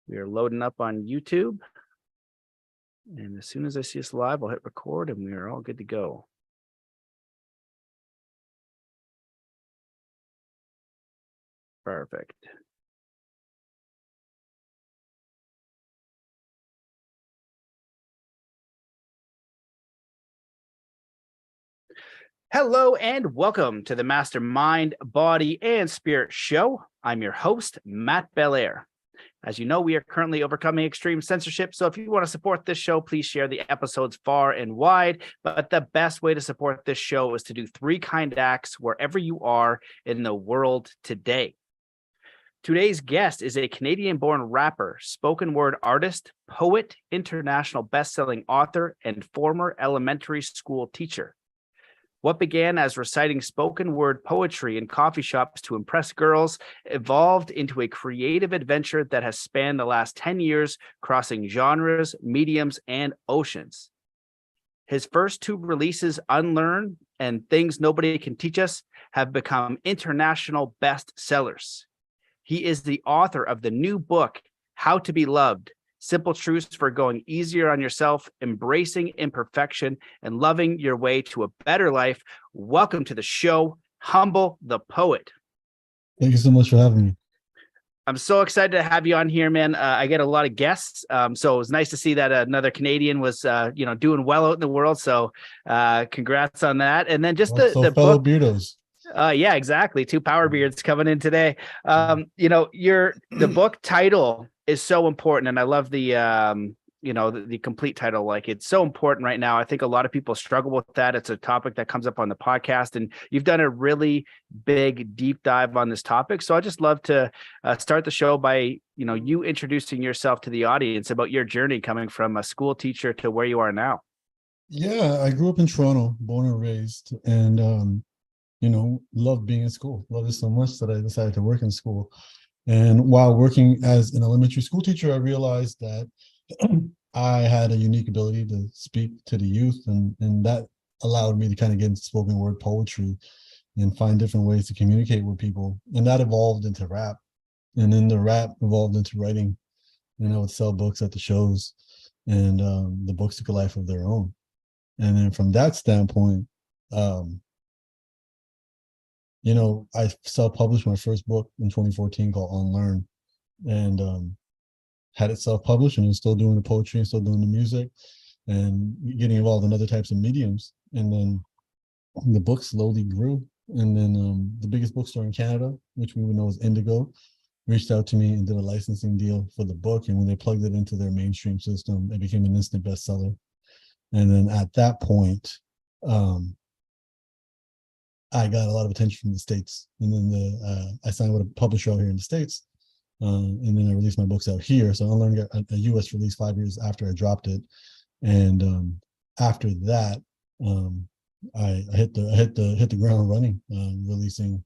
We are loading up on YouTube. And as soon as I see us live, I'll hit record and we are all good to go. Perfect. Hello and welcome to the Mastermind, Body, and Spirit Show. I'm your host, Matt Belair. As you know, we are currently overcoming extreme censorship. So if you want to support this show, please share the episodes far and wide. But the best way to support this show is to do 3 kind acts wherever you are in the world today. Today's guest is a Canadian-born rapper, spoken word artist, poet, international best-selling author, and former elementary school teacher. What began as reciting spoken word poetry in coffee shops to impress girls evolved into a creative adventure that has spanned the last 10 years, crossing genres, mediums, and oceans. His first 2 releases, UNLEARN and Things Nobody Can Teach Us, have become international bestsellers. He is the author of the new book, How to Be Loved: Simple Truths for Going Easier on Yourself, Embracing Imperfection, and Loving Your Way to a Better Life. Welcome to the show, Humble the Poet. Thank you so much for having me. I'm so excited to have you on here, man. I get a lot of guests, so it was nice to see that another Canadian was, doing well out in the world. So, congrats on that. And then just the fellow book. beardos. Yeah, exactly. 2 power beards coming in today. The book title is so important, and I love the complete title. Like, it's so important right now. I think a lot of people struggle with that. It's a topic that comes up on the podcast, and you've done a really big deep dive on this topic. So I just love to start the show by you introducing yourself to the audience about your journey coming from a school teacher to where you are now. Yeah, I grew up in Toronto, born and raised, and loved being in school. Loved it so much that I decided to work in school. And while working as an elementary school teacher, I realized that I had a unique ability to speak to the youth, and that allowed me to kind of get into spoken word poetry and find different ways to communicate with people. And that evolved into rap. And then the rap evolved into writing. And I would sell books at the shows, and the books took a life of their own. And then from that standpoint, I self-published my first book in 2014 called UNLEARN, and had it self-published, and was still doing the poetry and still doing the music and getting involved in other types of mediums. And then the book slowly grew. And then the biggest bookstore in Canada, which we would know as Indigo, reached out to me and did a licensing deal for the book. And when they plugged it into their mainstream system, it became an instant bestseller. And then at that point, I got a lot of attention from the States. And then I signed with a publisher out here in the States. And then I released my books out here. So UNLEARN got a US release 5 years after I dropped it. And after that, I hit the ground running, releasing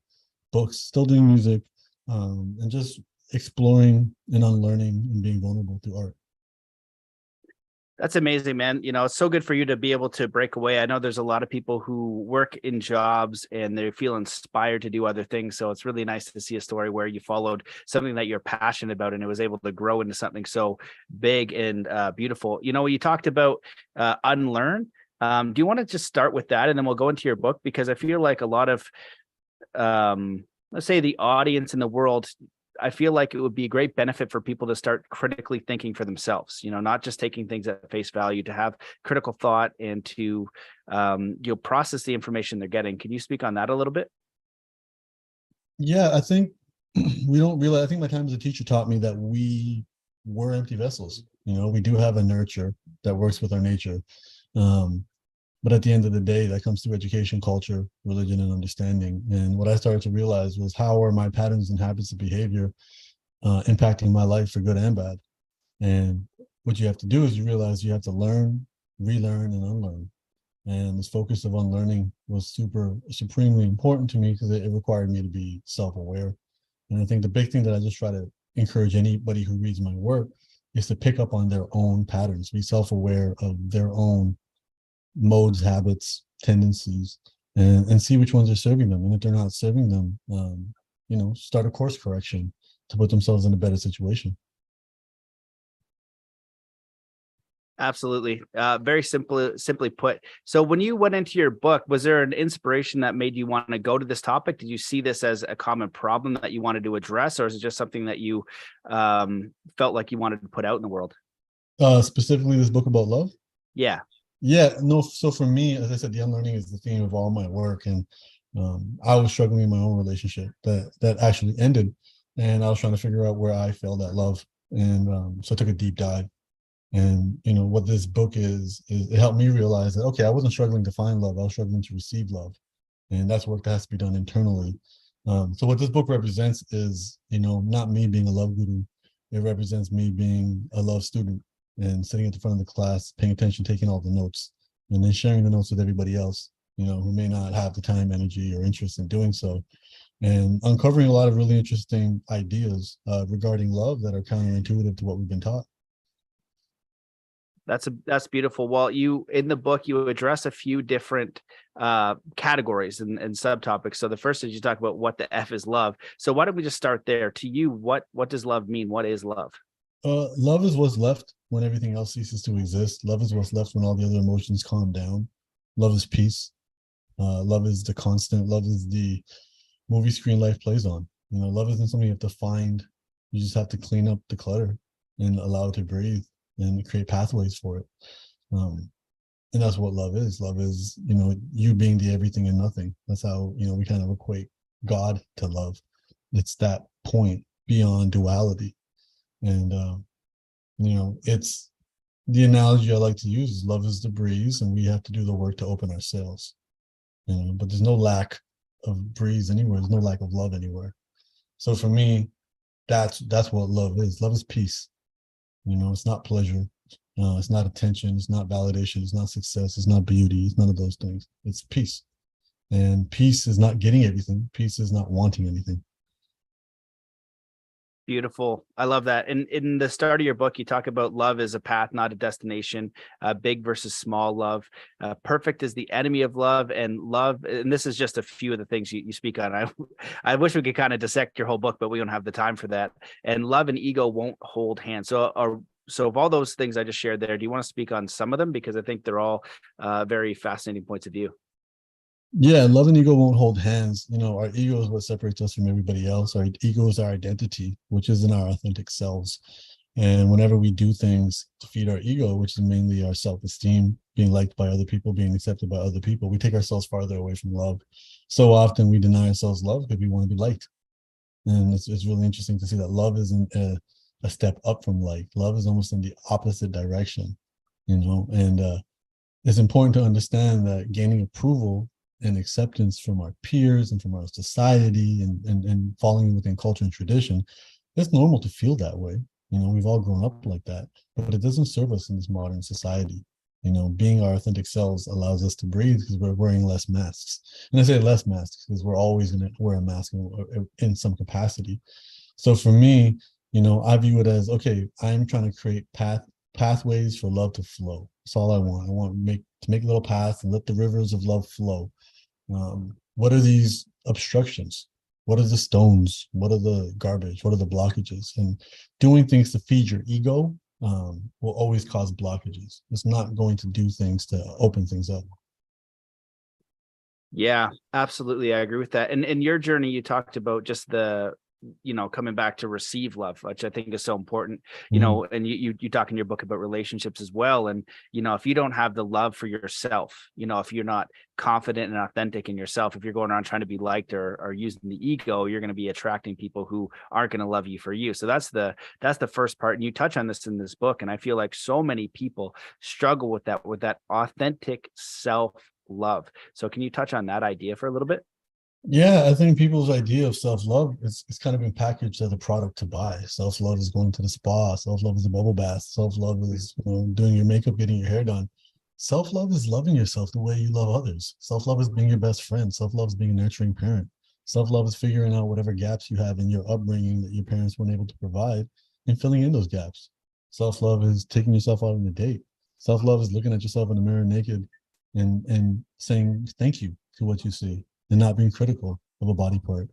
books, still doing music, and just exploring and unlearning and being vulnerable through art. That's amazing, man. It's so good for you to be able to break away. I know there's a lot of people who work in jobs and they feel inspired to do other things. So it's really nice to see a story where you followed something that you're passionate about and it was able to grow into something so big and beautiful. You talked about UNLEARN. Do you want to just start with that and then we'll go into your book? Because I feel like a lot of, let's say, the audience in the world, I feel like it would be a great benefit for people to start critically thinking for themselves, not just taking things at face value, to have critical thought and to process the information they're getting. Can you speak on that a little bit? Yeah, I think we don't realize, I think my time as a teacher taught me that we were empty vessels. We do have a nurture that works with our nature. But at the end of the day, that comes through education, culture, religion, and understanding. And what I started to realize was, how are my patterns and habits of behavior impacting my life for good and bad? And what you have to do is you realize you have to learn, relearn, and unlearn. And this focus of unlearning was supremely important to me because it required me to be self-aware. And I think the big thing that I just try to encourage anybody who reads my work is to pick up on their own patterns, be self-aware of their own modes, habits, tendencies, and see which ones are serving them. And if they're not serving them, start a course correction to put themselves in a better situation. Absolutely. Very simply put. So when you went into your book, was there an inspiration that made you want to go to this topic? Did you see this as a common problem that you wanted to address, or is it just something that you felt like you wanted to put out in the world? Specifically this book about love. Yeah. Yeah, no. So for me, as I said, the unlearning is the theme of all my work, and I was struggling in my own relationship that actually ended, and I was trying to figure out where I failed at love, and so I took a deep dive. And what this book is it helped me realize that okay, I wasn't struggling to find love, I was struggling to receive love, and that's work that has to be done internally. So what this book represents is not me being a love guru. It represents me being a love student and sitting at the front of the class, paying attention, taking all the notes, and then sharing the notes with everybody else, who may not have the time, energy, or interest in doing so, and uncovering a lot of really interesting ideas regarding love that are counterintuitive to what we've been taught. That's beautiful. Well, you in the book you address a few different categories and subtopics. So the first is you talk about what the F is love. So why don't we just start there? To you, what does love mean? What is love? Love is what's left when everything else ceases to exist. Love is what's left when all the other emotions calm down. Love is peace. Love is the constant. Love is the movie screen life plays on. Love isn't something you have to find. You just have to clean up the clutter and allow it to breathe and create pathways for it. And that's what love is. Love is, you being the everything and nothing. That's how, we kind of equate God to love. It's that point beyond duality. And, it's the analogy I like to use is love is the breeze and we have to do the work to open our sails. But there's no lack of breeze anywhere. There's no lack of love anywhere. So for me, that's what love is. Love is peace. It's not pleasure. It's not attention. It's not validation. It's not success. It's not beauty. It's none of those things. It's peace. And peace is not getting everything. Peace is not wanting anything. Beautiful. I love that. And in the start of your book, you talk about love as a path, not a destination, big versus small love. Perfect is the enemy of love, and love. And this is just a few of the things you speak on. I wish we could kind of dissect your whole book, but we don't have the time for that. And love and ego won't hold hands. So of all those things I just shared there, do you want to speak on some of them? Because I think they're all very fascinating points of view. Yeah, love and ego won't hold hands. Our ego is what separates us from everybody else. Our ego is our identity, which isn't our authentic selves. And whenever we do things to feed our ego, which is mainly our self-esteem, being liked by other people, being accepted by other people, we take ourselves farther away from love. So often we deny ourselves love because we want to be liked. And it's really interesting to see that love isn't a step up from like. Love is almost in the opposite direction, and it's important to understand that gaining approval and acceptance from our peers and from our society and falling within culture and tradition, it's normal to feel that way. We've all grown up like that, but it doesn't serve us in this modern society. Being our authentic selves allows us to breathe because we're wearing less masks. And I say less masks because we're always going to wear a mask in some capacity. So for me, I view it as, okay, I'm trying to create pathways for love to flow. That's all I want. I want to make little paths and let the rivers of love flow. What are these obstructions? What are the stones? What are the garbage? What are the blockages? And doing things to feed your ego will always cause blockages. It's not going to do things to open things up. Yeah, absolutely. I agree with that. And in your journey, you talked about just the coming back to receive love, which I think is so important, and you talk in your book about relationships as well. And, if you don't have the love for yourself, if you're not confident and authentic in yourself, if you're going around trying to be liked or using the ego, you're going to be attracting people who aren't going to love you for you. So that's the first part. And you touch on this in this book. And I feel like so many people struggle with that authentic self love. So can you touch on that idea for a little bit? Yeah, I think people's idea of self-love is kind of been packaged as a product to buy. Self-love is going to the spa. Self-love is a bubble bath. Self-love is doing your makeup, getting your hair done. Self-love is loving yourself the way you love others. Self-love is being your best friend. Self-love is being a nurturing parent. Self-love is figuring out whatever gaps you have in your upbringing that your parents weren't able to provide and filling in those gaps. Self-love is taking yourself out on a date. Self-love is looking at yourself in the mirror naked and saying thank you to what you see, and not being critical of a body part.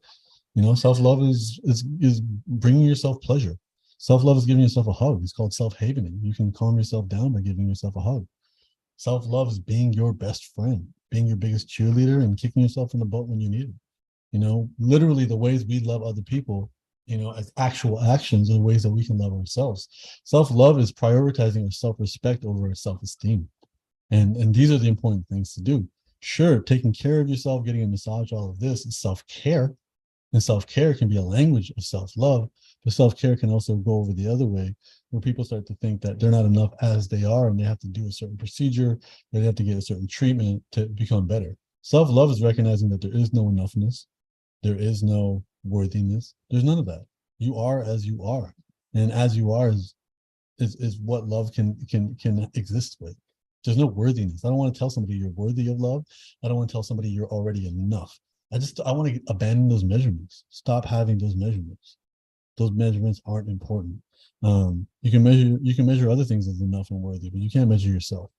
Self-love is bringing yourself pleasure. Self-love is giving yourself a hug. It's called self-havening. You can calm yourself down by giving yourself a hug. Self-love is being your best friend, being your biggest cheerleader, and kicking yourself in the butt when you need it. Literally the ways we love other people, as actual actions are the ways that we can love ourselves. Self-love is prioritizing our self-respect over our self-esteem. And these are the important things to do. Sure, taking care of yourself, getting a massage, all of this is self-care. And self-care can be a language of self-love, but self-care can also go over the other way, where people start to think that they're not enough as they are, and they have to do a certain procedure, or they have to get a certain treatment to become better. Self-love is recognizing that there is no enoughness, there is no worthiness, there's none of that. You are as you are, and as you are is what love can exist with. There's no worthiness. I don't want to tell somebody you're worthy of love. I don't want to tell somebody you're already enough. I want to abandon those measurements. Stop having those measurements. Those measurements aren't important. You can measure other things as enough and worthy, but you can't measure yourself.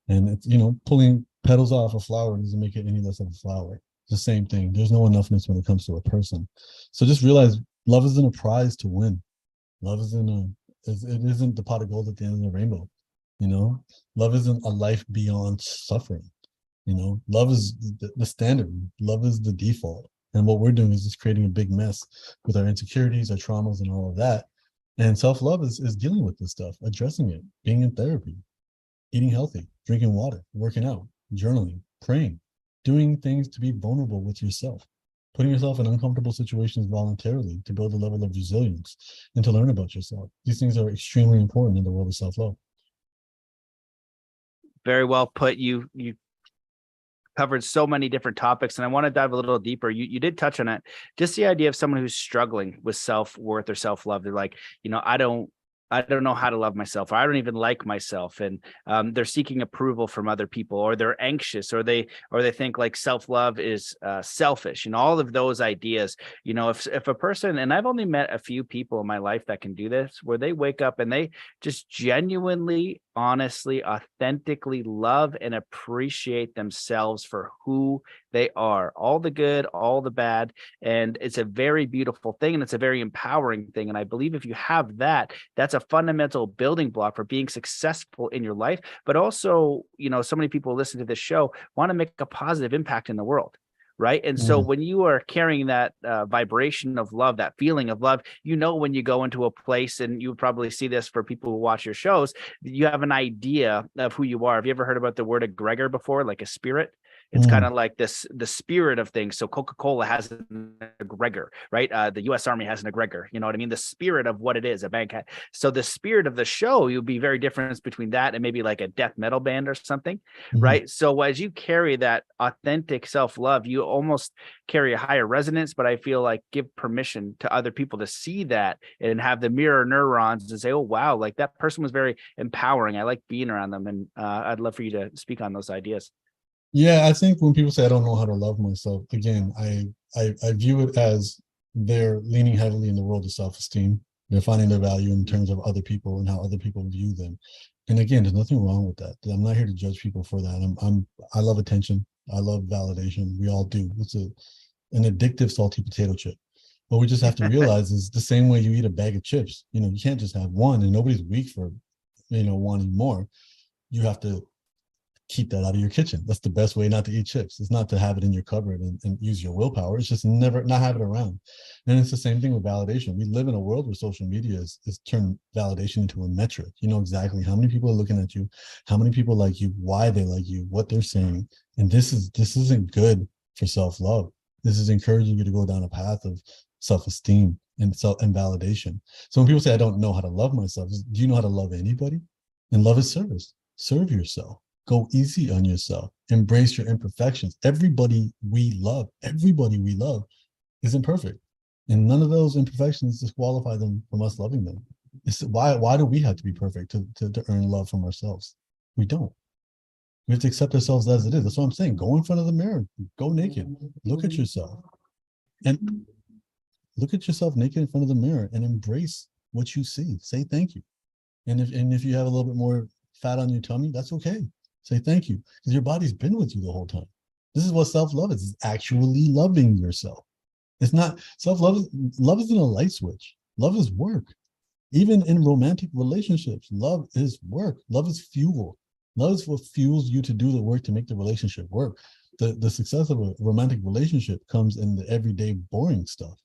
And it's, pulling petals off a flower doesn't make it any less of a flower. It's the same thing. There's no enoughness when it comes to a person. So just realize love isn't a prize to win. Love it isn't the pot of gold at the end of the rainbow. Love isn't a life beyond suffering. Love is the standard. Love is the default. And what we're doing is just creating a big mess with our insecurities, our traumas, and all of that. And self-love is dealing with this stuff, addressing it, being in therapy, eating healthy, drinking water, working out, journaling, praying, doing things to be vulnerable with yourself, putting yourself in uncomfortable situations voluntarily to build a level of resilience and to learn about yourself. These things are extremely important in the world of self-love. Very well put. You covered so many different topics, and I want to dive a little deeper. You did touch on it, just the idea of someone who's struggling with self-worth or self-love. They're like, I don't know how to love myself, or I don't even like myself. And they're seeking approval from other people, or they're anxious, or they think like self-love is selfish, all of those ideas. If a person, and I've only met a few people in my life that can do this, where they wake up and they just genuinely, honestly, authentically love and appreciate themselves for who they are, all the good, all the bad. And it's a very beautiful thing, and it's a very empowering thing. And I believe if you have that, that's a fundamental building block for being successful in your life. But also, so many people listen to this show want to make a positive impact in the world. Right. And so when you are carrying that vibration of love, that feeling of love, when you go into a place, and you probably see this for people who watch your shows, you have an idea of who you are. Have you ever heard about the word egregor before, like a spirit? It's kind of like the spirit of things. So Coca-Cola has an egregor, right? The U.S. Army has an egregor. You know what I mean? The spirit of what it is, a bank. So the spirit of the show, you'll be very different between that and maybe like a death metal band or something, right? So as you carry that authentic self-love, you almost carry a higher resonance. But I feel like give permission to other people to see that and have the mirror neurons and say, oh, wow, like that person was very empowering. I like being around them. And I'd love for you to speak on those ideas. Yeah, I think when people say I don't know how to love myself, again, I view it as they're leaning heavily in the world of self-esteem. They're finding their value in terms of other people and how other people view them. And again, there's nothing wrong with that. I'm not here to judge people for that. I love attention. I love validation. We all do. It's an addictive salty potato chip. What we just have to realize is the same way you eat a bag of chips. You can't just have one, and nobody's weak for, wanting more. You have to keep that out of your kitchen. That's the best way not to eat chips. It's not to have it in your cupboard and use your willpower. It's just never not have it around. And it's the same thing with validation. We live in a world where social media is turned validation into a metric. You know exactly how many people are looking at you, how many people like you, why they like you, what they're saying. And this isn't good for self-love. This is encouraging you to go down a path of self-esteem and validation. So when people say I don't know how to love myself, do you know how to love anybody? And love is service. Serve yourself. Go easy on yourself. Embrace your imperfections. Everybody we love is imperfect. And none of those imperfections disqualify them from us loving them. Why do we have to be perfect to earn love from ourselves? We don't. We have to accept ourselves as it is. That's what I'm saying. Go in front of the mirror. Go naked. Look at yourself. And look at yourself naked in front of the mirror and embrace what you see. Say thank you. And if you have a little bit more fat on your tummy, that's okay. Say thank you, because your body's been with you the whole time. This is what self-love is. It's actually loving yourself. It's not self-love. Love isn't a light switch. Love is work. Even in romantic relationships, love is work. Love is fuel. Love is what fuels you to do the work to make the relationship work. The success of a romantic relationship comes in the everyday boring stuff,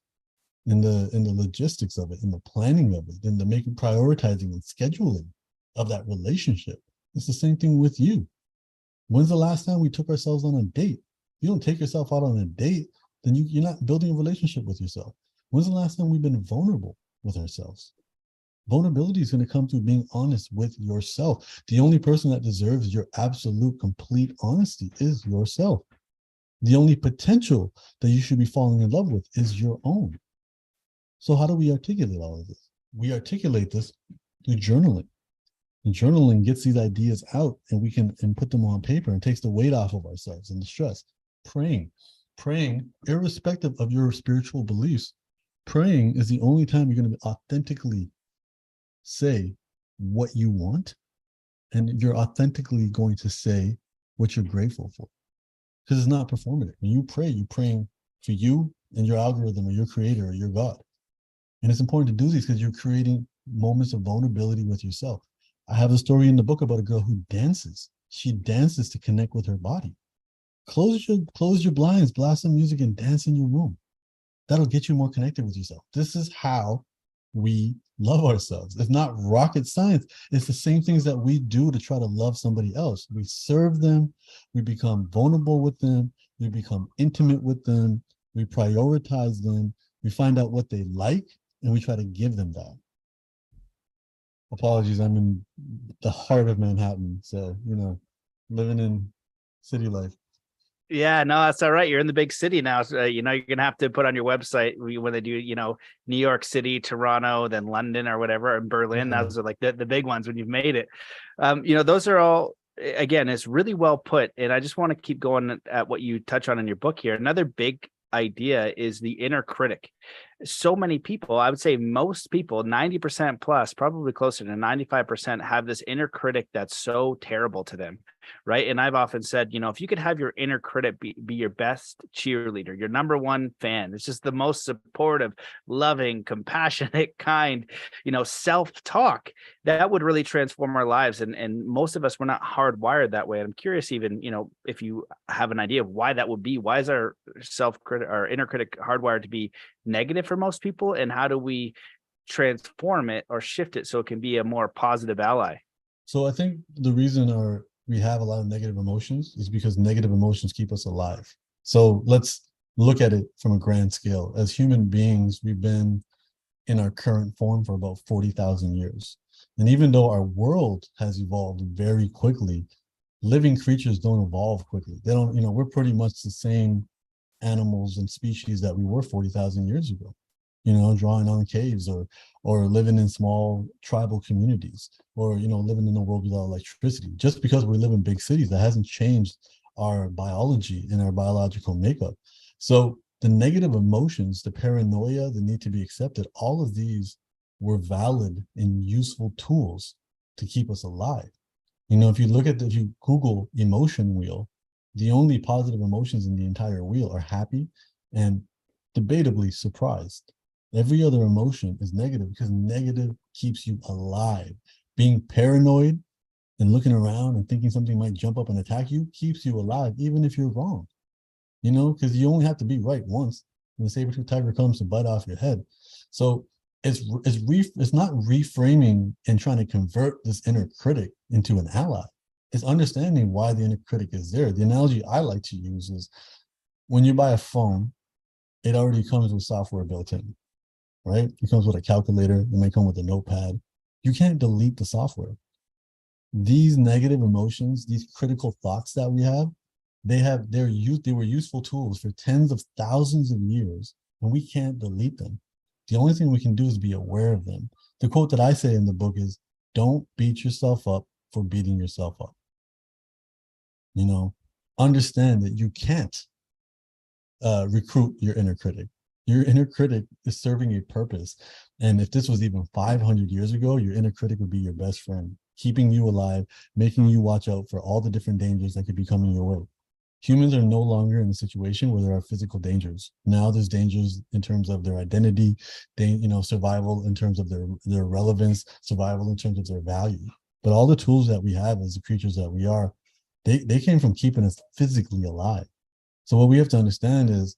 in the logistics of it, in the planning of it, in the making, prioritizing and scheduling of that relationship. It's the same thing with you. When's the last time we took ourselves on a date? You don't take yourself out on a date, then you're not building a relationship with yourself. When's the last time we've been vulnerable with ourselves? Vulnerability is going to come through being honest with yourself. The only person that deserves your absolute, complete honesty is yourself. The only potential that you should be falling in love with is your own. So how do we articulate all of this? We articulate this through journaling. And journaling gets these ideas out, and we can put them on paper and takes the weight off of ourselves and the stress. Praying, irrespective of your spiritual beliefs, praying is the only time you're going to authentically say what you want, and you're authentically going to say what you're grateful for, because it's not performative. When you pray, you're praying for you and your algorithm or your creator or your God. And it's important to do these because you're creating moments of vulnerability with yourself. I have a story in the book about a girl who dances. She dances to connect with her body. Close your blinds, blast some music, and dance in your room. That'll get you more connected with yourself. This is how we love ourselves. It's not rocket science. It's the same things that we do to try to love somebody else. We serve them. We become vulnerable with them. We become intimate with them. We prioritize them. We find out what they like, and we try to give them that. Apologies, I'm in the heart of Manhattan, so, living in city life. Yeah, no, that's all right. You're in the big city now. So, you're going to have to put on your website when they do, New York City, Toronto, then London or whatever, and Berlin. Yeah. Those are like the big ones when you've made it. Those are all, again, it's really well put. And I just want to keep going at what you touch on in your book here. Another big idea is the inner critic. So many people, I would say most people, 90% plus, probably closer to 95%, have this inner critic that's so terrible to them, right? And I've often said, if you could have your inner critic be your best cheerleader, your number one fan, it's just the most supportive, loving, compassionate, kind, self-talk, that would really transform our lives. And most of us, we're not hardwired that way. And I'm curious even, if you have an idea of why that would be. Why is our self-critic, our inner critic, hardwired to be negative for most people, and how do we transform it or shift it so it can be a more positive ally? So I think the reason we have a lot of negative emotions is because negative emotions keep us alive. So let's look at it from a grand scale. As human beings, we've been in our current form for about 40,000 years. And even though our world has evolved very quickly, living creatures don't evolve quickly. They don't, we're pretty much the same animals and species that we were 40,000 years ago, drawing on caves or living in small tribal communities, or, living in a world without electricity. Just because we live in big cities, that hasn't changed our biology and our biological makeup. So the negative emotions, the paranoia, the need to be accepted, all of these were valid and useful tools to keep us alive. If you Google emotion wheel, the only positive emotions in the entire wheel are happy and debatably surprised. Every other emotion is negative because negative keeps you alive. Being paranoid and looking around and thinking something might jump up and attack you keeps you alive, even if you're wrong. Because you only have to be right once when the saber-tooth tiger comes to bite off your head. So it's not reframing and trying to convert this inner critic into an ally. It's understanding why the inner critic is there. The analogy I like to use is when you buy a phone, it already comes with software built in, right? It comes with a calculator. It may come with a notepad. You can't delete the software. These negative emotions, these critical thoughts that we have, they were useful tools for tens of thousands of years, and we can't delete them. The only thing we can do is be aware of them. The quote that I say in the book is, don't beat yourself up for beating yourself up. Understand that you can't recruit your inner critic. Your inner critic is serving a purpose. And if this was even 500 years ago, your inner critic would be your best friend, keeping you alive, making you watch out for all the different dangers that could be coming your way. Humans are no longer in a situation where there are physical dangers. Now there's dangers in terms of their identity, survival in terms of their relevance, survival in terms of their value. But all the tools that we have as the creatures that we are, they came from keeping us physically alive. So what we have to understand is,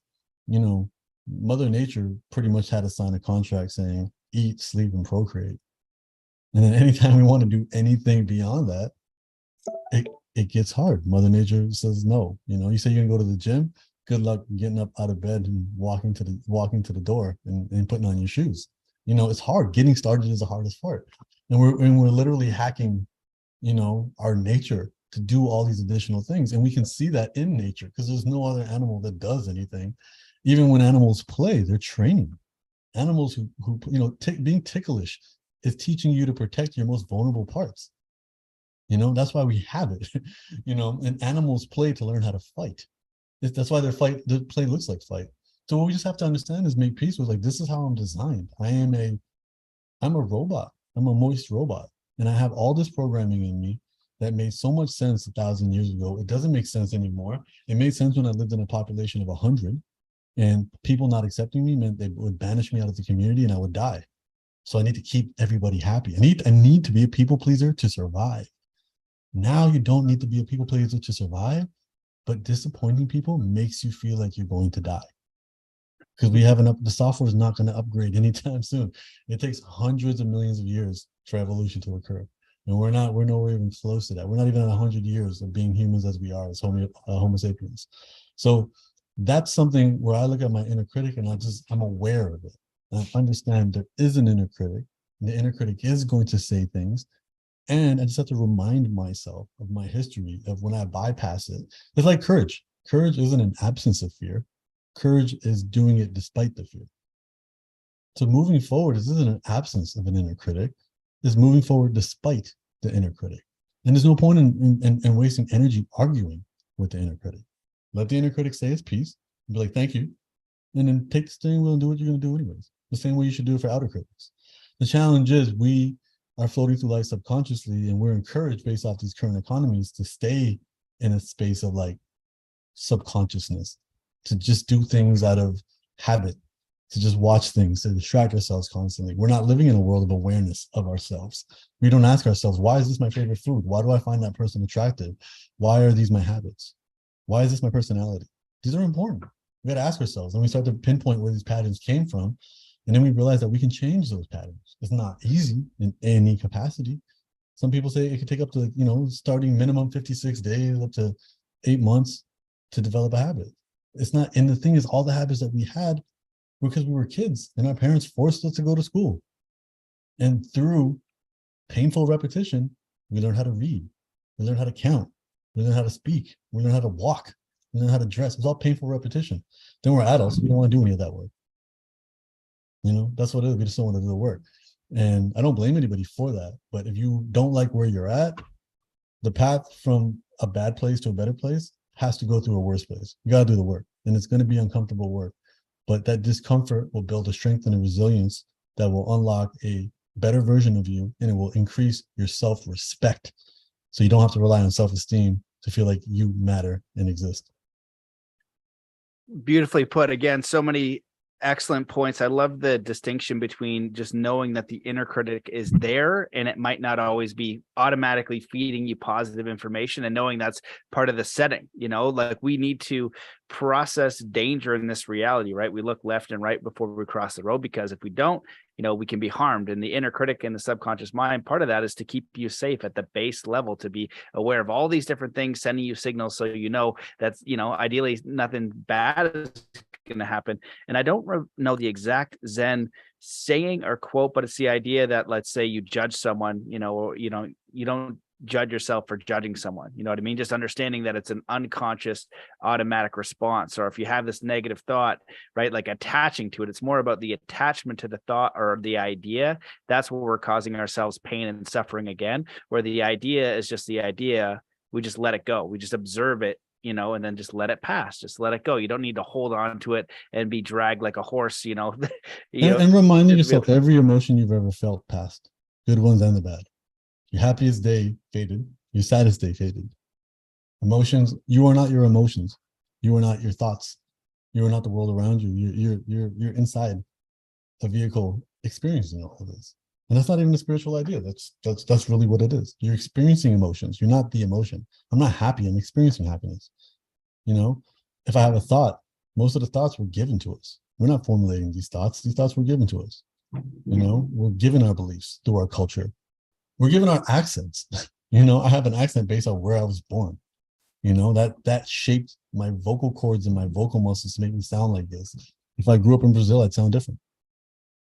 Mother Nature pretty much had to sign a contract saying, eat, sleep, and procreate. And then anytime we want to do anything beyond that, it gets hard. Mother Nature says no. You say you're gonna go to the gym. Good luck getting up out of bed and walking to the door and putting on your shoes. It's hard. Getting started is the hardest part. And we're literally hacking, our nature to do all these additional things. And we can see that in nature because there's no other animal that does anything. Even when animals play, they're training. Animals who being ticklish is teaching you to protect your most vulnerable parts. That's why we have it. And animals play to learn how to fight. That's why their play looks like fight. So what we just have to understand is make peace with, like, this is how I'm designed. I'm a robot. I'm a moist robot. And I have all this programming in me that made so much sense 1,000 years ago. It doesn't make sense anymore. It made sense when I lived in a population of 100, and people not accepting me meant they would banish me out of the community and I would die. So I need to keep everybody happy. I need to be a people pleaser to survive. Now you don't need to be a people pleaser to survive, but disappointing people makes you feel like you're going to die. Because the software is not going to upgrade anytime soon. It takes hundreds of millions of years for evolution to occur. And we're nowhere even close to that. We're not even at 100 years of being humans as we are as Homo sapiens. So that's something where I look at my inner critic and I'm aware of it. And I understand there is an inner critic. And the inner critic is going to say things. And I just have to remind myself of my history of when I bypass it. It's like courage. Courage isn't an absence of fear. Courage is doing it despite the fear. So moving forward, this isn't an absence of an inner critic. It's moving forward despite the inner critic. And there's no point in wasting energy arguing with the inner critic. Let the inner critic say its piece and be like, thank you. And then take the steering wheel and do what you're going to do anyways. The same way you should do it for outer critics. The challenge is we are floating through life subconsciously, and we're encouraged based off these current economies to stay in a space of like subconsciousness, to just do things out of habit, to just watch things, to distract ourselves constantly. We're not living in a world of awareness of ourselves. We don't ask ourselves, why is this my favorite food? Why do I find that person attractive? Why are these my habits? Why is this my personality? These are important. We got to ask ourselves, and we start to pinpoint where these patterns came from. And then we realize that we can change those patterns. It's not easy in any capacity. Some people say it could take up to, starting minimum 56 days, up to 8 months to develop a habit. It's not, and the thing is, all the habits that we had were because we were kids and our parents forced us to go to school. And through painful repetition, we learn how to read, we learn how to count, we learn how to speak, we learn how to walk, we learn how to dress. It's all painful repetition. Then we're adults, we don't want to do any of that work. That's what it is. We just don't want to do the work. And I don't blame anybody for that. But if you don't like where you're at, the path from a bad place to a better place has to go through a worse place. You got to do the work. And it's going to be uncomfortable work. But that discomfort will build a strength and a resilience that will unlock a better version of you, and it will increase your self-respect. So you don't have to rely on self-esteem to feel like you matter and exist. Beautifully put. Again, so many excellent points. I love the distinction between just knowing that the inner critic is there and it might not always be automatically feeding you positive information, and knowing that's part of the setting. Like, we need to process danger in this reality, right? We look left and right before we cross the road, because if we don't, we can be harmed. And the inner critic and the subconscious mind, part of that is to keep you safe at the base level, to be aware of all these different things, sending you signals so that's, ideally nothing bad is going to happen. And I don't know the exact Zen saying or quote, but it's the idea that, let's say you judge someone, or, you don't judge yourself for judging someone. You know what I mean? Just understanding that it's an unconscious automatic response. Or if you have this negative thought, right, like attaching to it, it's more about the attachment to the thought or the idea. That's where we're causing ourselves pain and suffering again, where the idea is just the idea. We just let it go. We just observe it, and then just let it pass. Just let it go. You don't need to hold on to it and be dragged like a horse, and reminding yourself every emotion you've ever felt passed, good ones and the bad. Your happiest day faded. Your saddest day faded. Emotions, you are not your emotions. You are not your thoughts. You are not the world around you. You're inside a vehicle experiencing all of this. And that's not even a spiritual idea. That's really what it is. You're experiencing emotions. You're not the emotion. I'm not happy. I'm experiencing happiness. You know, if I have a thought, most of the thoughts were given to us. We're not formulating these thoughts. These thoughts were given to us. You know, we're given our beliefs through our culture. We're given our accents. You know, I have an accent based on where I was born. You know, that shaped my vocal cords and my vocal muscles to make me sound like this. If I grew up in Brazil, I'd sound different.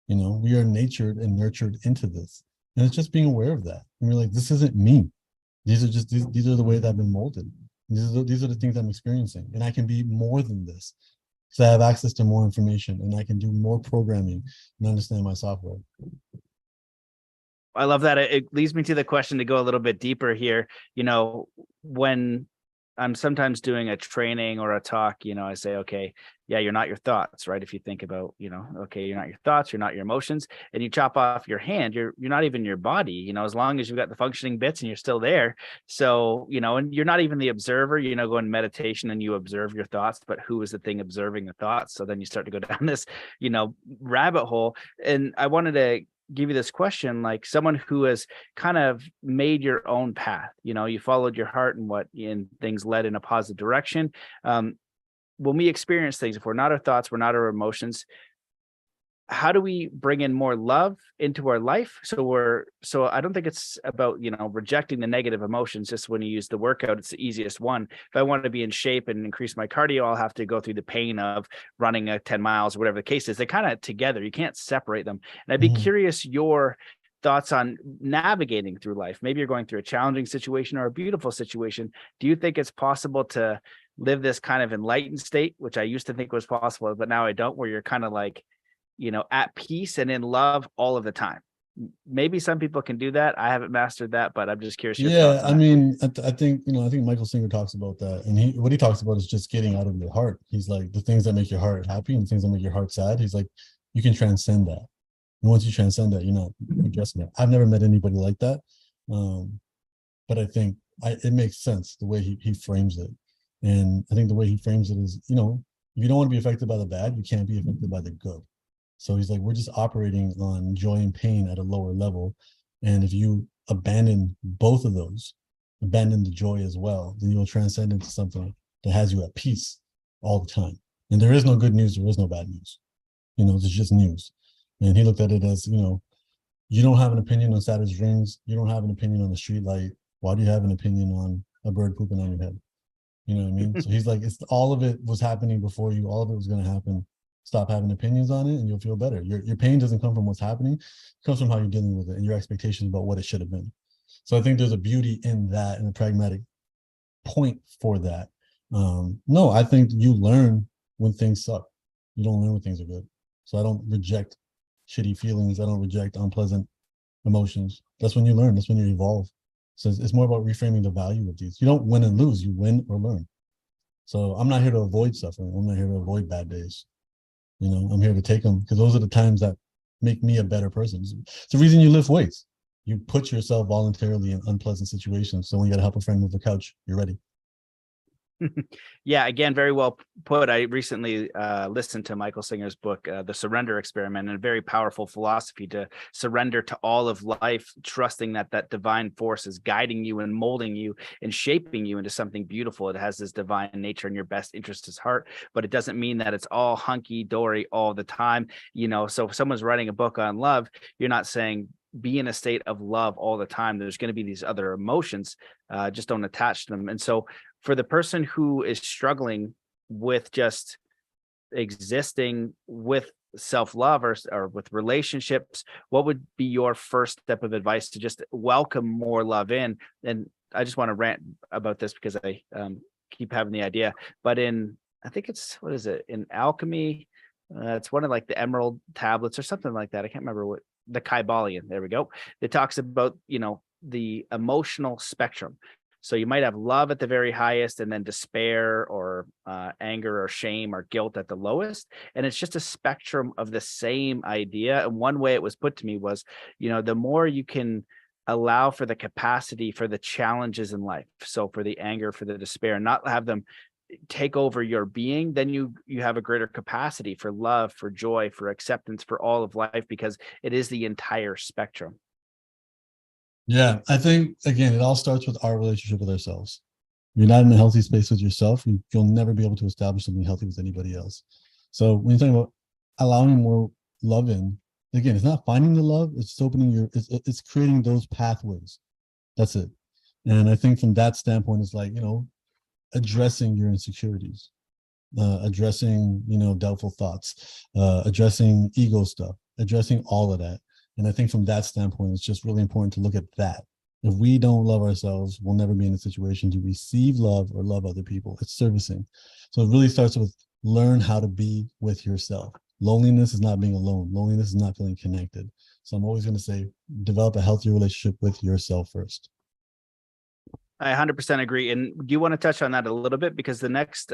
You know, we are natured and nurtured into this. And it's just being aware of that. And we're like, this isn't me. These are the ways I've been molded. These are the things I'm experiencing. And I can be more than this. Because I have access to more information and I can do more programming and understand my software. I love that. It leads me to the question to go a little bit deeper here. You know, when I'm sometimes doing a training or a talk, you know, I say, okay, yeah, you're not your thoughts, right? If you think about, you know, okay, you're not your thoughts, you're not your emotions, and you chop off your hand, you're not even your body, you know, as long as you've got the functioning bits and you're still there. So, you know, and you're not even the observer, you know, go in meditation and you observe your thoughts, but who is the thing observing the thoughts? So then you start to go down this, you know, rabbit hole. And I wanted to give you this question, like someone who has kind of made your own path, you know, you followed your heart and things led in a positive direction. When we experience things, if we're not our thoughts, we're not our emotions, how do we bring in more love into our life? So I don't think it's about, you know, rejecting the negative emotions. Just when you use the workout, it's the easiest one. If I want to be in shape and increase my cardio, I'll have to go through the pain of running 10 miles or whatever the case is. They're kind of together. You can't separate them. And I'd be curious your thoughts on navigating through life. Maybe you're going through a challenging situation or a beautiful situation. Do you think it's possible to live this kind of enlightened state, which I used to think was possible, but now I don't, where you're kind of like, you know, at peace and in love all of the time? Maybe some people can do that. I haven't mastered that, but I'm just curious your thoughts on I that. mean, I think, you know, I think Michael Singer talks about that. And what he talks about is just getting out of your heart. He's like, the things that make your heart happy and the things that make your heart sad. He's like, you can transcend that. And once you transcend that, you're not addressing it. I've never met anybody like that. But I think it makes sense the way he frames it. And I think the way he frames it is, you know, if you don't want to be affected by the bad, you can't be affected by the good. So he's like, we're just operating on joy and pain at a lower level. And if you abandon both of those, abandon the joy as well, then you'll transcend into something that has you at peace all the time. And there is no good news, there is no bad news. You know, it's just news. And he looked at it as, you know, you don't have an opinion on Saturn's rings. You don't have an opinion on the street light. Why do you have an opinion on a bird pooping on your head? You know what I mean? So he's like, it's all of it was happening before you. All of it was going to happen. Stop having opinions on it and you'll feel better. Your pain doesn't come from what's happening. It comes from how you're dealing with it and your expectations about what it should have been. So I think there's a beauty in that and a pragmatic point for that. No, I think you learn when things suck. You don't learn when things are good. So I don't reject shitty feelings. I don't reject unpleasant emotions. That's when you learn. That's when you evolve. So it's more about reframing the value of these. You don't win and lose. You win or learn. So I'm not here to avoid suffering. I'm not here to avoid bad days. You know, I'm here to take them because those are the times that make me a better person. It's the reason you lift weights. You put yourself voluntarily in unpleasant situations. So when you got to help a friend move the couch, you're ready. Yeah, again, very well put. I recently listened to Michael Singer's book, The Surrender Experiment, and a very powerful philosophy to surrender to all of life, trusting that that divine force is guiding you and molding you and shaping you into something beautiful. It has this divine nature and your best interest is heart, but it doesn't mean that it's all hunky-dory all the time. You know, so if someone's writing a book on love, you're not saying be in a state of love all the time. There's going to be these other emotions, just don't attach to them. And so for the person who is struggling with just existing with self-love or with relationships, what would be your first step of advice to just welcome more love in? And I just want to rant about this because I keep having the idea, but I think it's, what is it, in alchemy, it's one of like the emerald tablets or something like that. I can't remember what, the Kybalion, there we go. It talks about, you know, the emotional spectrum. So you might have love at the very highest and then despair or anger or shame or guilt at the lowest. And it's just a spectrum of the same idea. And one way it was put to me was, you know, the more you can allow for the capacity for the challenges in life. So for the anger, for the despair, not have them take over your being, then you have a greater capacity for love, for joy, for acceptance, for all of life, because it is the entire spectrum. Yeah, I think again, it all starts with our relationship with ourselves. If you're not in a healthy space with yourself, you'll never be able to establish something healthy with anybody else. So when you're talking about allowing more love in, again, it's not finding the love, it's opening it's creating those pathways. That's it. And I think from that standpoint, it's like, addressing your insecurities, addressing, doubtful thoughts, addressing ego stuff, addressing all of that. And I think from that standpoint, it's just really important to look at that. If we don't love ourselves, we'll never be in a situation to receive love or love other people. It's servicing. So it really starts with learn how to be with yourself. Loneliness is not being alone. Loneliness is not feeling connected. So I'm always going to say, develop a healthy relationship with yourself first. I 100% agree. And do you want to touch on that a little bit? Because the next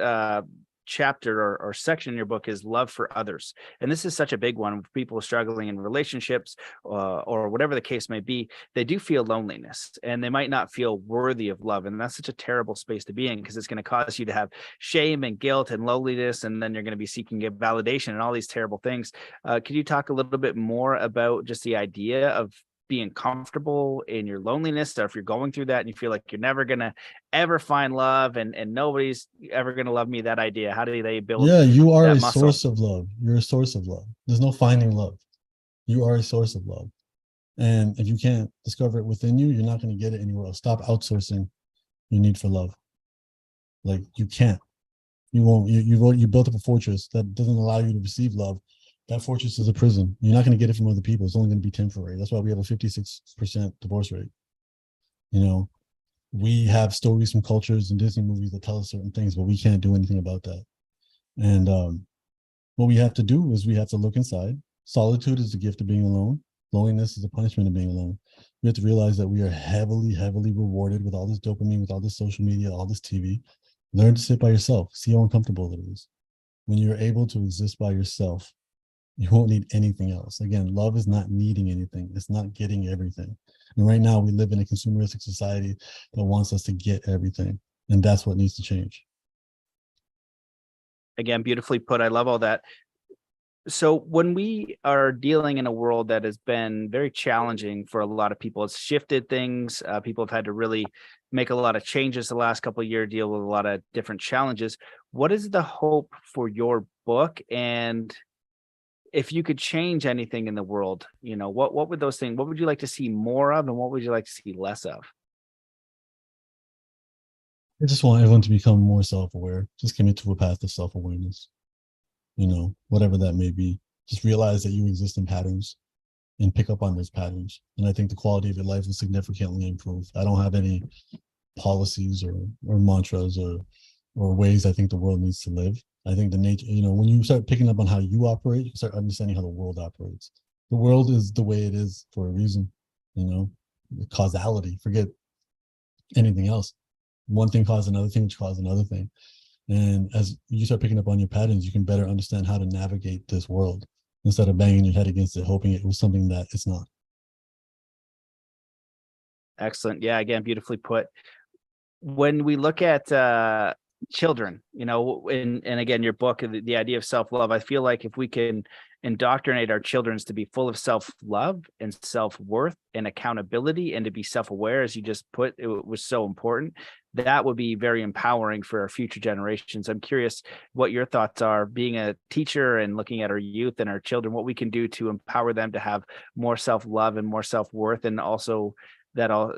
chapter or section in your book is love for others. And this is such a big one. People struggling in relationships or whatever the case may be, they do feel loneliness and they might not feel worthy of love. And that's such a terrible space to be in, because it's going to cause you to have shame and guilt and loneliness. And then you're going to be seeking validation and all these terrible things. Could you talk a little bit more about just the idea of being comfortable in your loneliness, or if you're going through that and you feel like you're never gonna ever find love and nobody's ever gonna love me, that idea, how do they build You are that a muscle? source of love. You're a source of love. There's no finding love. You are a source of love. And if you can't discover it within you, you're not going to get it anywhere else. Stop outsourcing your need for love. Like, you can't. You won't. You built up a fortress that doesn't allow you to receive love. That fortress is a prison. You're not going to get it from other people. It's only going to be temporary. That's why we have a 56% divorce rate. We have stories from cultures and Disney movies that tell us certain things, but we can't do anything about that. And what we have to do is we have to look inside. Solitude is the gift of being alone. Loneliness is the punishment of being alone. We have to realize that we are heavily, heavily rewarded with all this dopamine, with all this social media, all this TV. Learn to sit by yourself. See how uncomfortable it is. When you're able to exist by yourself, you won't need anything else. Again, love is not needing anything. It's not getting everything. And right now we live in a consumeristic society that wants us to get everything. And that's what needs to change. Again, beautifully put. I love all that. So when we are dealing in a world that has been very challenging for a lot of people, it's shifted things. People have had to really make a lot of changes the last couple of years, deal with a lot of different challenges. What is the hope for your book? And if you could change anything in the world, what would those things, what would you like to see more of and what would you like to see less of? I just want everyone to become more self-aware. Just commit to a path of self-awareness. Whatever that may be. Just realize that you exist in patterns and pick up on those patterns. And I think the quality of your life will significantly improve. I don't have any policies or mantras or ways I think the world needs to live. I think the nature, when you start picking up on how you operate, you start understanding how the world operates. The world is the way it is for a reason, the causality, forget anything else. One thing caused another thing, which caused another thing. And as you start picking up on your patterns, you can better understand how to navigate this world instead of banging your head against it, hoping it was something that it's not. Excellent. Yeah, again, beautifully put. When we look at children, and again, your book, the idea of self-love, I feel like if we can indoctrinate our children to be full of self-love and self-worth and accountability and to be self-aware, as you just put, it was so important, that would be very empowering for our future generations. I'm curious what your thoughts are, being a teacher and looking at our youth and our children, what we can do to empower them to have more self-love and more self-worth, and also that all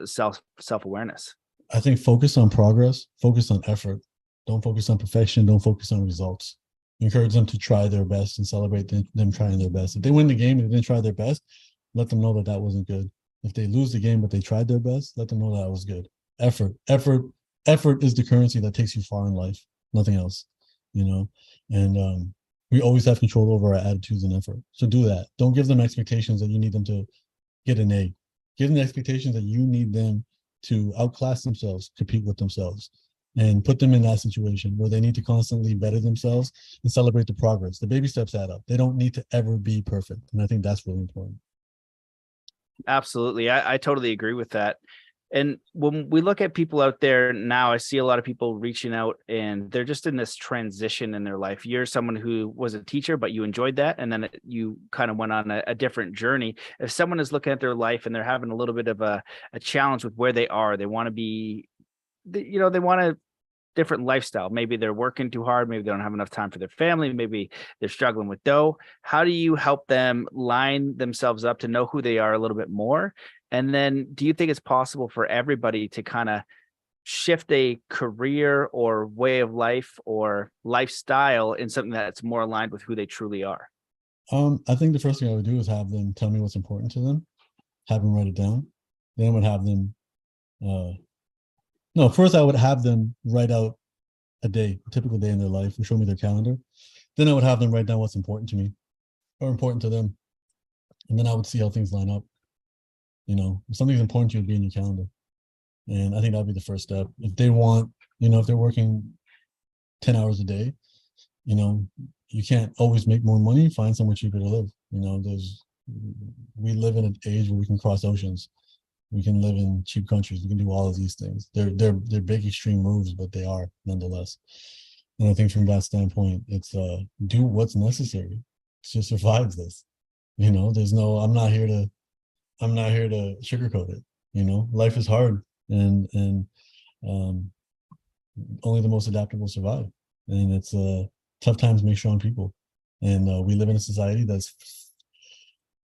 self-awareness. I think focus on progress, focus on effort. Don't focus on perfection. Don't focus on results. Encourage them to try their best and celebrate them trying their best. If they win the game and they didn't try their best, let them know that wasn't good. If they lose the game but they tried their best, let them know that was good. Effort is the currency that takes you far in life. Nothing else, And we always have control over our attitudes and effort. So do that. Don't give them expectations that you need them to get an A. Give them the expectations that you need them to outclass themselves, compete with themselves, and put them in that situation where they need to constantly better themselves and celebrate the progress. The baby steps add up. They don't need to ever be perfect. And I think that's really important. Absolutely. I totally agree with that. And when we look at people out there now, I see a lot of people reaching out and they're just in this transition in their life. You're someone who was a teacher, but you enjoyed that. And then you kind of went on a different journey. If someone is looking at their life and they're having a little bit of a challenge with where they are, they want to be, they want a different lifestyle. Maybe they're working too hard. Maybe they don't have enough time for their family. Maybe they're struggling with dough. How do you help them line themselves up to know who they are a little bit more? And then do you think it's possible for everybody to kind of shift a career or way of life or lifestyle in something that's more aligned with who they truly are? I think the first thing I would do is have them tell me what's important to them, have them write it down. Then I would have them, no, first I would have them write out a day, a typical day in their life, and show me their calendar. Then I would have them write down what's important to me or important to them. And then I would see how things line up. If something's important to you, it'd be in your calendar. And I think that'd be the first step. If they want, if they're working 10 hours a day, you can't always make more money, find somewhere cheaper to live. We live in an age where we can cross oceans. We can live in cheap countries. We can do all of these things. They're big extreme moves, but they are nonetheless. And I think from that standpoint, it's do what's necessary to survive this. There's no, I'm not here to sugarcoat it. Life is hard, and only the most adaptable survive. And it's tough times make strong people. And we live in a society that's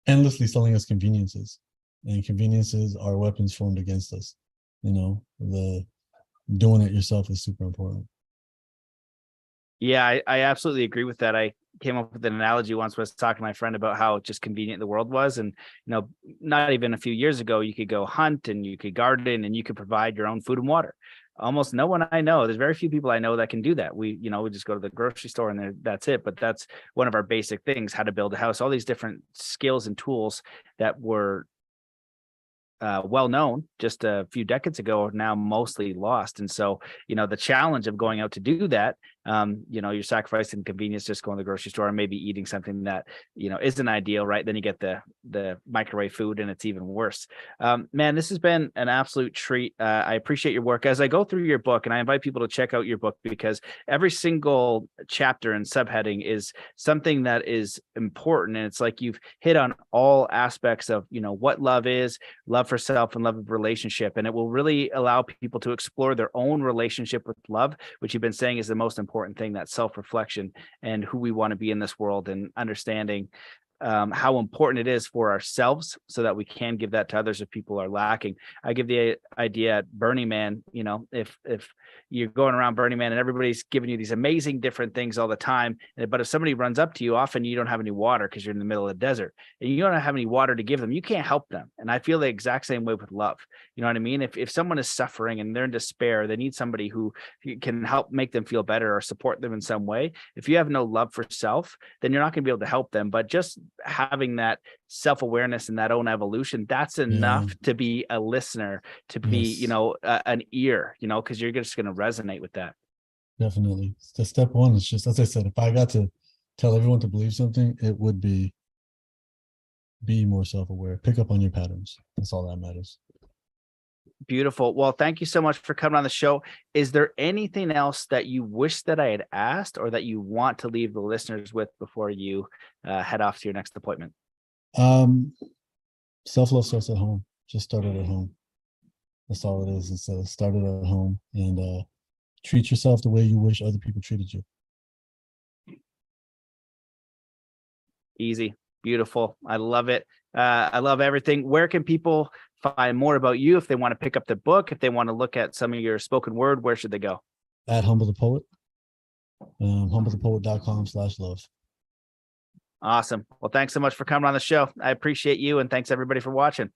endlessly selling us conveniences, and conveniences are weapons formed against us. The doing it yourself is super important. Yeah, I absolutely agree with that. I came up with an analogy once when I was talking to my friend about how just convenient the world was. And, not even a few years ago, you could go hunt and you could garden and you could provide your own food and water. Almost no one I know, there's very few people I know that can do that. We just go to the grocery store and that's it. But that's one of our basic things, how to build a house, all these different skills and tools that were well known just a few decades ago are now mostly lost. And so, the challenge of going out to do that, you're sacrificing convenience, just going to the grocery store and maybe eating something that, isn't ideal, right? Then you get the microwave food and it's even worse. Man, this has been an absolute treat. I appreciate your work. As I go through your book, and I invite people to check out your book because every single chapter and subheading is something that is important. And it's like you've hit on all aspects of, what love is, love for self and love of relationship. And it will really allow people to explore their own relationship with love, which you've been saying is the most important thing, that self-reflection and who we want to be in this world, and understanding how important it is for ourselves so that we can give that to others if people are lacking. I give the idea at Burning Man, if you're going around Burning Man and everybody's giving you these amazing different things all the time, but if somebody runs up to you, often you don't have any water because you're in the middle of the desert and you don't have any water to give them, you can't help them. And I feel the exact same way with love. You know what I mean? If someone is suffering and they're in despair, they need somebody who can help make them feel better or support them in some way. If you have no love for self, then you're not going to be able to help them. But just having that self-awareness and that own evolution, that's enough to be a listener, to be, an ear, because you're just going to resonate with that. Definitely. The step one is just, as I said, if I got to tell everyone to believe something, it would be more self-aware, pick up on your patterns. That's all that matters. Beautiful. Well, thank you so much for coming on the show. Is there anything else that you wish that I had asked or that you want to leave the listeners with before you head off to your next appointment? Self-love starts at home. Just start it at home. That's all it is. It's start it at home, and treat yourself the way you wish other people treated you. Easy. Beautiful. I love it. I love everything. Where can people find more about you if they want to pick up the book, if they want to look at some of your spoken word? Where should they go? At Humble the Poet, humblethepoet.com/love. Awesome. Well, thanks so much for coming on the show. I appreciate you, and thanks everybody for watching.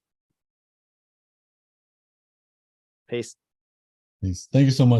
Peace. Peace. Thank you so much.